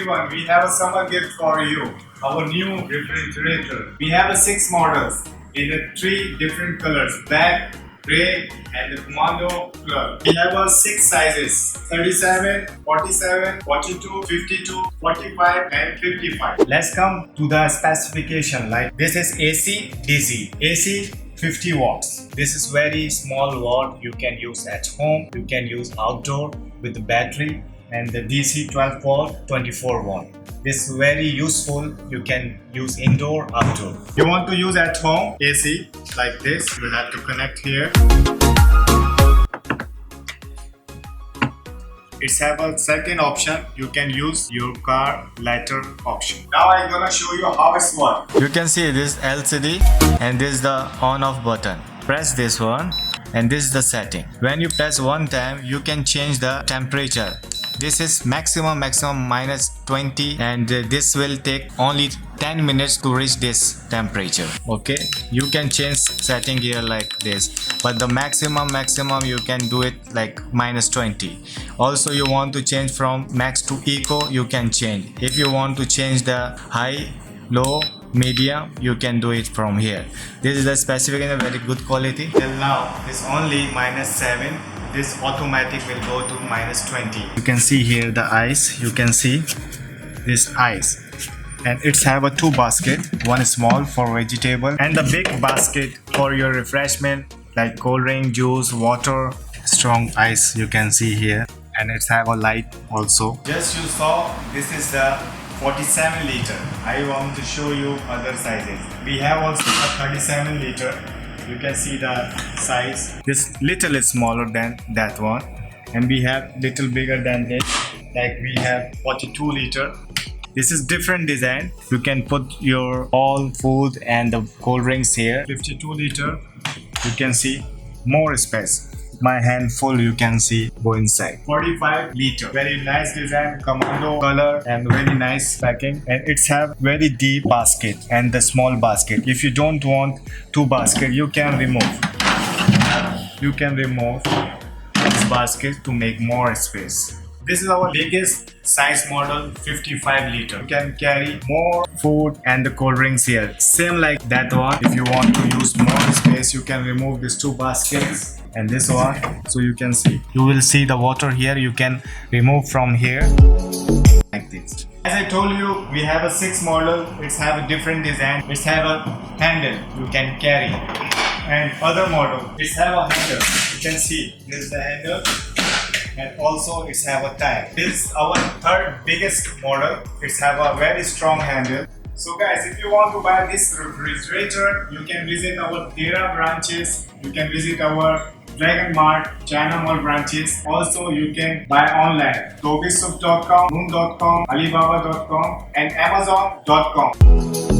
everyone, we have a summer gift for you. Our new refrigerator. We have 6 models in 3 different colors: black, grey and the commando color. We have 6 sizes: 37, 47, 42, 52, 45 and 55. Let's come to the specification. Like this is AC, DC. AC 50 watts. This is very small watt. You can use at home, you can use outdoor with the battery, and the DC 12 volt 24 watt. This is very useful. You can use indoor, outdoor. You want to use at home AC like this, you have to connect here. It's have a second option. You can use your car lighter option. Now I'm gonna show you how it's work. You can see this LCD and this is the on off button. Press this one and this is the setting. When you press one time, you can change the temperature. This is maximum minus 20 and this will take only 10 minutes to reach this temperature. Okay, you can change setting here like this, but the maximum you can do it like minus 20. Also, you want to change from max to eco, you can change. If you want to change the high, low, medium, you can do it from here. This is the specification, very good quality. Till now it's only minus 7. This automatic will go to minus 20. You can see here the ice. You can see this ice, and it's have a 2 basket, one small for vegetable and the big basket for your refreshment like cold drink, juice, water, strong ice. You can see here, and it's have a light also. Just you saw this is the 47 liter. I want to show you other sizes. We have also a 37 liter. You can see the size. This little is smaller than that one, and we have little bigger than this. Like we have 42 liter. This is different design. You can put your all food and the cold drinks here. 52 liter. You can see more space. My hand full, you can see go inside. 45 liter. Very nice design, commando color and very nice packing. And it's have very deep basket and the small basket. If you don't want 2 basket, you can remove. You can remove this basket to make more space. This is our biggest size model, 55 liter. You can carry more food and the cold drinks here. Same like that one. If you want to use more space, you can remove these 2 baskets and this one. So you can see. You will see the water here. You can remove from here like this. As I told you, we have a 6 model. It's have a different design. It's have a handle you can carry. And other model, it's have a handle. You can see this is the handle. And also it's have a tire. This is our 3rd biggest model. It's have a very strong handle. So guys, if you want to buy this refrigerator, you can visit our Tera branches. You can visit our Dragon Mart, China Mall branches. Also, you can buy online. Tobysouq.com, Moon.com, Alibaba.com and Amazon.com.